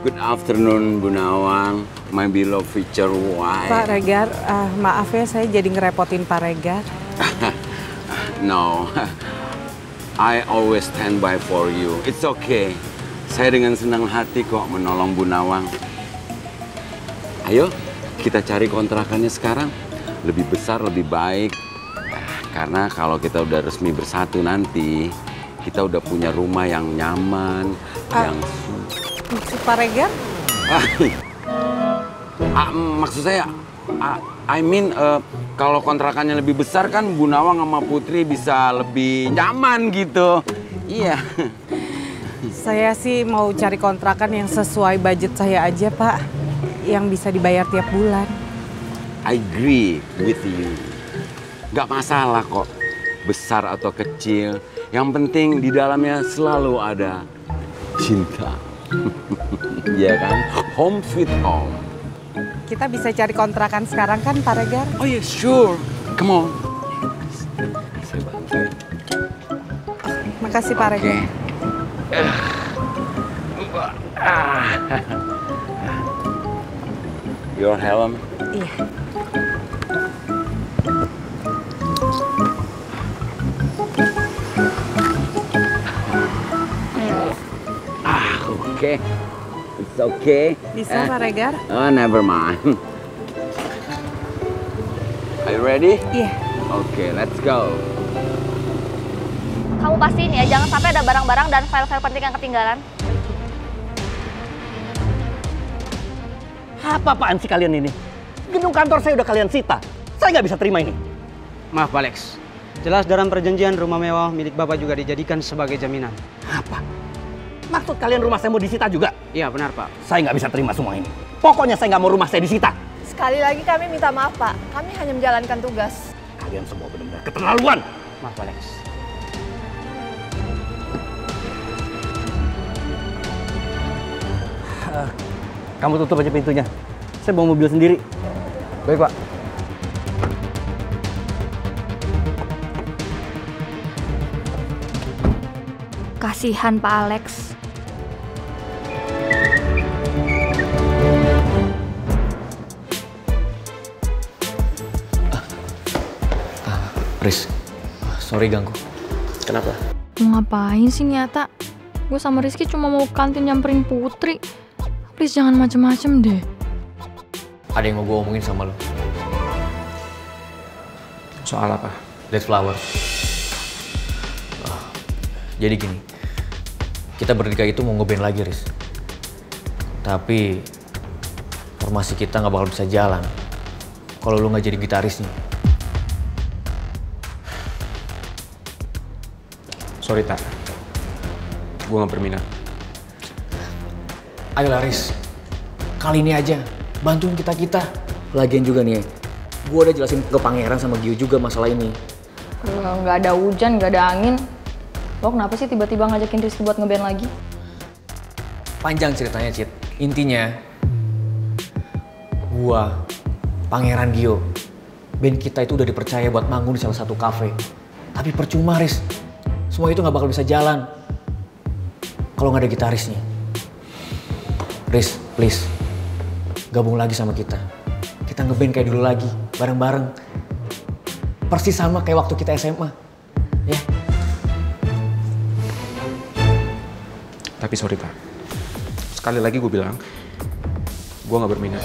Good afternoon, Bu Nawang. My beloved future wife. Pak Regar, maaf ya saya jadi ngerepotin Pak Regar. No, I always stand by for you. It's okay. Saya dengan senang hati kok menolong Bu Nawang. Ayo, kita cari kontrakannya sekarang. Lebih besar, lebih baik. Karena kalau kita udah resmi bersatu nanti, kita udah punya rumah yang nyaman, yang... Maksud Pak Regar? Maksud saya, I mean, kalau kontrakannya lebih besar kan Bu Nawang sama Putri bisa lebih nyaman gitu. Iya. Saya sih mau cari kontrakan yang sesuai budget saya aja, Pak. Yang bisa dibayar tiap bulan. I agree with you. Gak masalah kok, besar atau kecil. Yang penting di dalamnya selalu ada cinta. Iya kan? Home sweet home. Kita bisa cari kontrakan sekarang kan, Pak Regar? Oh yeah, sure. Come on. Saya bantu. Makasih, Pak Regar. Your helm? Iya. Okay. It's okay. Bisa, Pak Regar? Oh, never mind. Are you ready? Iya. Okay, let's go. Kamu pastiin ya, jangan sampai ada barang-barang dan file-file penting yang ketinggalan. Apa-apaan sih kalian ini? Gedung kantor saya udah kalian sita. Saya nggak bisa terima ini. Maaf, Pak Alex. Jelas dalam perjanjian rumah mewah milik Bapak juga dijadikan sebagai jaminan. Apa? Maksud kalian rumah saya mau disita juga? Iya, benar, Pak. Saya nggak bisa terima semua ini. Pokoknya saya nggak mau rumah saya disita. Sekali lagi kami minta maaf, Pak. Kami hanya menjalankan tugas. Kalian semua benar-benar keterlaluan. Maaf, Pak Alex. Kamu tutup aja pintunya. Saya bawa mobil sendiri. Baik, Pak. Kasihan Pak Alex. Riz, sorry ganggu. Kenapa? Mau ngapain sih Nyata? Gue sama Rizky cuma mau ke kantin nyamperin Putri. Please jangan macem-macem deh. Ada yang mau gue omongin sama lo. Soal apa? Dead Flower. Jadi gini, kita bertiga itu mau ngeband lagi, Riz. Tapi formasi kita nggak bakal bisa jalan kalau lu nggak jadi gitarisnya. Sorry, Tak. Gue gak berminat. Ayolah, Riz. Kali ini aja, bantuin kita-kita. Lagian juga nih, gue udah jelasin ke Pangeran sama Gio juga masalah ini. Nggak ada hujan, nggak ada angin. Lo kenapa sih tiba-tiba ngajakin Rizky buat ngeband lagi? Panjang ceritanya, Cid. Intinya, gua, Pangeran, Gio, band kita itu udah dipercaya buat manggung di salah satu kafe. Tapi percuma, Riz. Semua itu nggak bakal bisa jalan kalau nggak ada gitarisnya. Riz, please, gabung lagi sama kita. Kita ngeband kayak dulu lagi, bareng-bareng. Persis sama kayak waktu kita SMA. Ya. Tapi sorry, Tak. Sekali lagi gue bilang, gue gak berminat.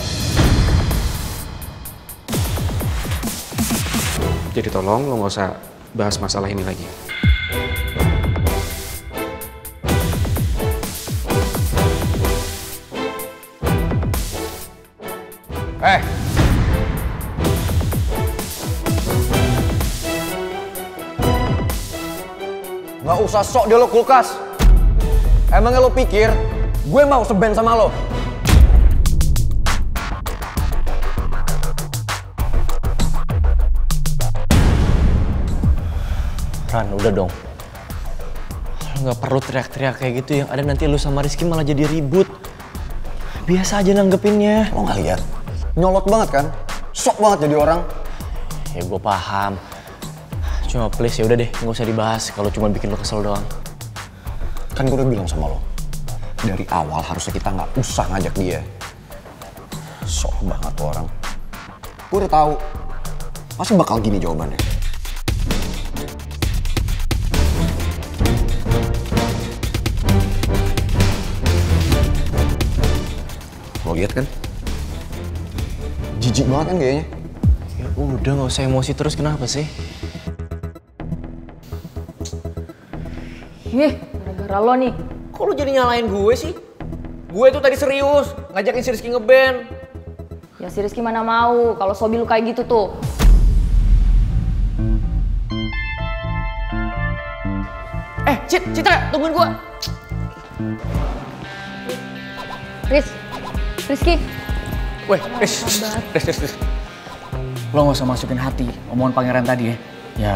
Jadi tolong lo gak usah bahas masalah ini lagi. Gak usah sok dia lo kulkas. Emangnya lo pikir gue mau seband sama lo? Ran, udah dong. Nggak perlu teriak-teriak kayak gitu, yang ada nanti lu sama Rizky malah jadi ribut. Biasa aja nanggepinnya. Lo nggak lihat? Nyolot banget kan? Sok banget jadi orang. Ya gue paham. Cuma please ya udah deh, nggak usah dibahas kalau cuma bikin lo kesel doang. Kan gue udah bilang sama lo, Dari awal harusnya kita nggak usah ngajak dia. Sok banget tuh orang. Gue udah tahu pasti bakal gini jawabannya. Lo lihat kan? Jijik banget kan kayaknya. Ya udah, nggak usah emosi terus, kenapa sih? Gara-gara lo nih. Kok lu jadi nyalain gue sih? Gue tuh tadi serius ngajakin si Rizky ngeband. Ya si Rizky mana mau kalau Sobi lu kayak gitu tuh. Citra, tungguin gue. Rizky. Weh, Riz. Lo gak usah masukin hati omongan pangeran tadi ya. Ya,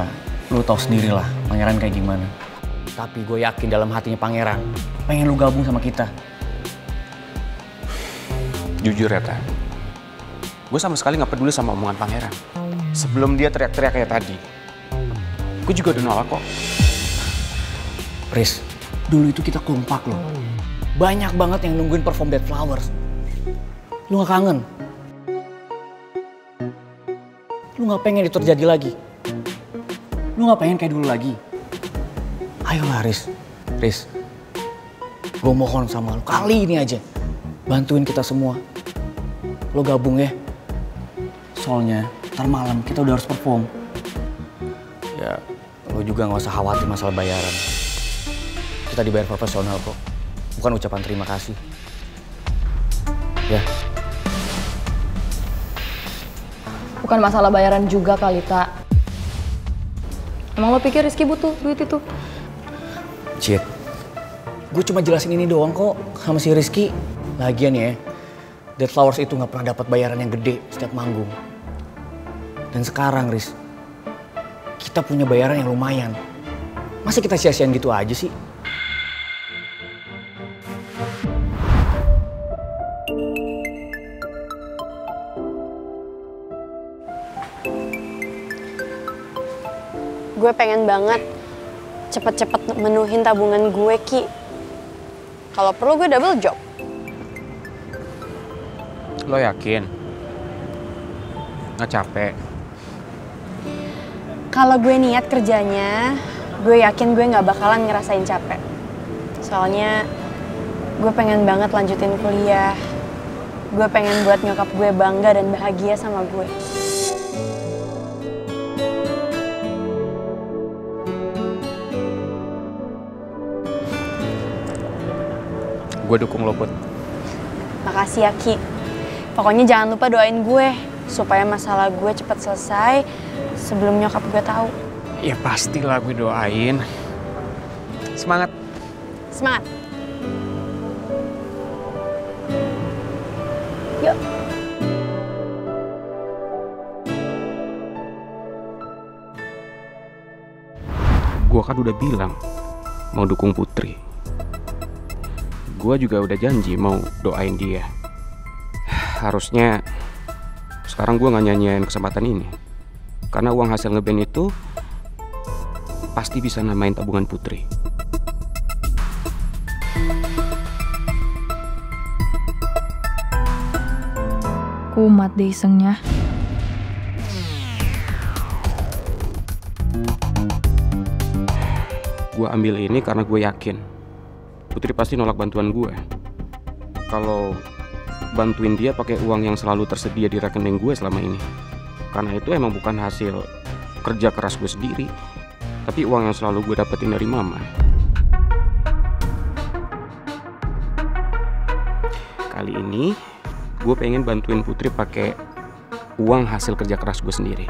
lu tau sendiri lah pangeran kayak gimana. Tapi gue yakin dalam hatinya pangeran pengen lu gabung sama kita. Jujur ya, Ta. Gue sama sekali gak peduli sama omongan pangeran. Sebelum dia teriak-teriak kayak tadi, gue juga udah nolak kok. Riz, dulu itu kita kompak loh. Banyak banget yang nungguin perform Dead Flowers. Lu gak kangen? Lu gak pengen itu terjadi lagi? Lu gak pengen kayak dulu lagi? Ayolah Riz. Riz, gue mohon sama lu kali ini aja. Bantuin kita semua. Lo gabung ya. Soalnya ntar malam kita udah harus perform. Ya, lo juga gak usah khawatir masalah bayaran. Kita dibayar profesional kok. Bukan ucapan terima kasih. Ya. Bukan masalah bayaran juga kali, Tak. Emang lo pikir Rizky butuh duit itu? Cid, gue cuma jelasin ini doang kok sama si Rizky. Lagian ya, Dead Flowers itu gak pernah dapat bayaran yang gede setiap manggung. Dan sekarang, Riz, kita punya bayaran yang lumayan. Masa kita sia-siain gitu aja sih? Gue pengen banget cepet-cepet menuhin tabungan gue, Ki. Kalau perlu gue double job. Lo yakin? Nggak capek? Kalau gue niat kerjanya, gue yakin gue nggak bakalan ngerasain capek. Soalnya gue pengen banget lanjutin kuliah. Gue pengen buat nyokap gue bangga dan bahagia sama gue. Gue dukung lo, Put. Makasih ya, Ki. Pokoknya jangan lupa doain gue supaya masalah gue cepet selesai sebelum nyokap gue tahu. Ya pastilah gue doain. Semangat. Semangat. Yuk. Gue kan udah bilang mau dukung Putri. Gue juga udah janji mau doain dia. Harusnya sekarang gue gak nyanyain kesempatan ini. Karena uang hasil ngeband itu pasti bisa namain tabungan Putri. Kumat deh isengnya. Gue ambil ini karena gue yakin Putri pasti nolak bantuan gue. Kalau bantuin dia pakai uang yang selalu tersedia di rekening gue selama ini. Karena itu emang bukan hasil kerja keras gue sendiri, tapi uang yang selalu gue dapetin dari mama. Kali ini gue pengen bantuin Putri pakai uang hasil kerja keras gue sendiri.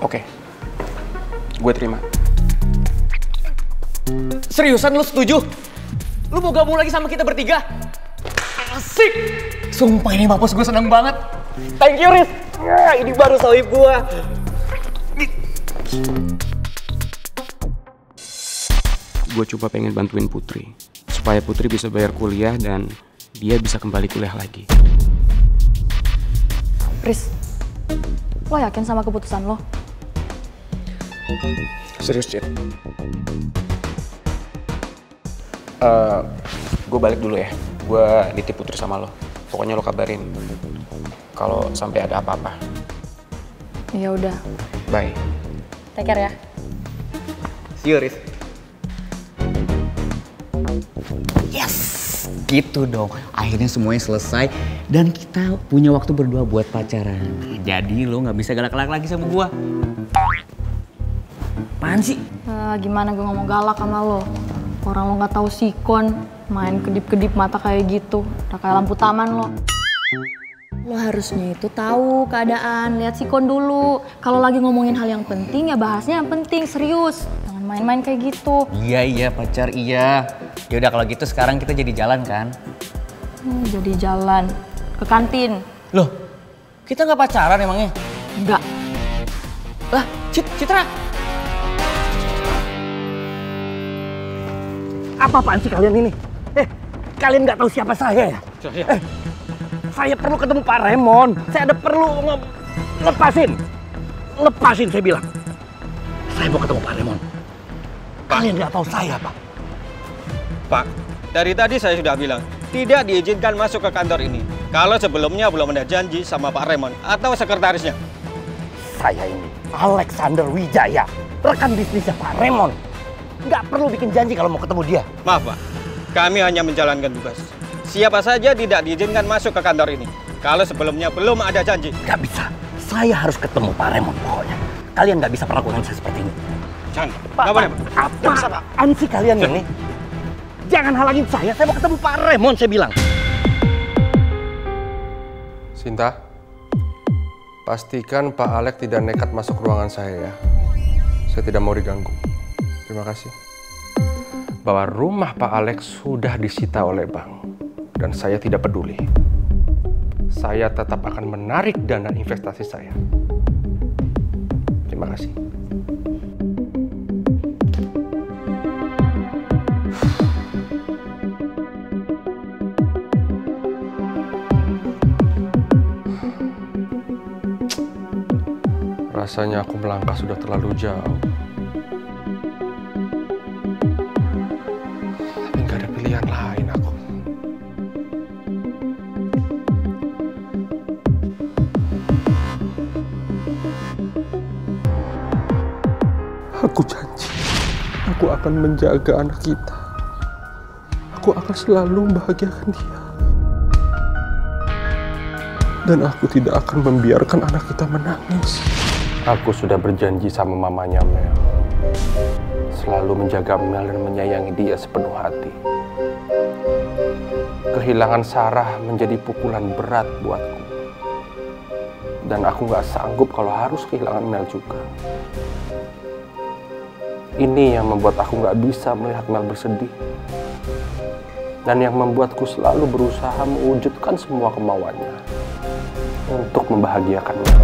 Oke, gue terima. Seriusan lu setuju? Lu mau gabung lagi sama kita bertiga? Asik! Sumpah ini Mapus gue seneng banget. Thank you, Riz. Ya, ini baru sohib gue. Gue coba pengen bantuin Putri supaya Putri bisa bayar kuliah dan dia bisa kembali kuliah lagi. Riz, lo yakin sama keputusan lo? Serius, Cid? Gue balik dulu ya. Gue nitip Putri sama lo. Pokoknya lo kabarin kalau sampai ada apa-apa. Ya udah. Bye. Take care ya. See you, Riz. Yes! Gitu dong. Akhirnya semuanya selesai dan kita punya waktu berdua buat pacaran. Jadi lo nggak bisa galak-galak lagi sama gua. Apaan sih? Gimana gue ngomong galak sama lo? Orang lo nggak tahu sikon, main kedip-kedip mata kayak gitu. Udah kayak lampu taman lo. Lo harusnya itu tahu keadaan, lihat sikon dulu. Kalau lagi ngomongin hal yang penting ya bahasnya yang penting, serius. Jangan main-main kayak gitu. Iya pacar iya. Ya udah kalau gitu sekarang kita jadi jalan kan? Jadi jalan ke kantin. Loh, kita nggak pacaran emangnya? Enggak. Lah, Citra. Apa-apaan sih kalian ini? Kalian nggak tahu siapa saya ya? Saya perlu ketemu Pak Raymond. Saya ada perlu lepasin saya bilang. Saya mau ketemu Pak Raymond. Kalian nggak tahu saya, Pak. Pak, dari tadi saya sudah bilang, tidak diizinkan masuk ke kantor ini. Kalau sebelumnya belum ada janji sama Pak Raymond atau sekretarisnya. Saya ini Alexander Wijaya, rekan bisnisnya Pak Raymond. Nggak perlu bikin janji kalau mau ketemu dia. Maaf Pak, kami hanya menjalankan tugas. Siapa saja tidak diizinkan masuk ke kantor ini. Kalau sebelumnya belum ada janji. Nggak bisa, saya harus ketemu Pak Raymond pokoknya. Kalian nggak bisa perlakukan saya seperti ini. Jangan, Pak, apaan sih kalian ini? Jangan halangin saya mau ketemu Pak Raymond, saya bilang. Sinta, pastikan Pak Alex tidak nekat masuk ruangan saya ya. Saya tidak mau diganggu. Terima kasih. Bahwa rumah Pak Alex sudah disita oleh bank. Dan saya tidak peduli. Saya tetap akan menarik dana investasi saya. Terima kasih. Rasanya aku melangkah sudah terlalu jauh. Tapi nggak ada pilihan lain aku. Aku janji, aku akan menjaga anak kita. Aku akan selalu membahagiakan dia. Dan aku tidak akan membiarkan anak kita menangis. Aku sudah berjanji sama mamanya Mel. Selalu menjaga Mel dan menyayangi dia sepenuh hati. Kehilangan Sarah menjadi pukulan berat buatku. Dan aku gak sanggup kalau harus kehilangan Mel juga. Ini yang membuat aku gak bisa melihat Mel bersedih. Dan yang membuatku selalu berusaha mewujudkan semua kemauannya untuk membahagiakan Mel.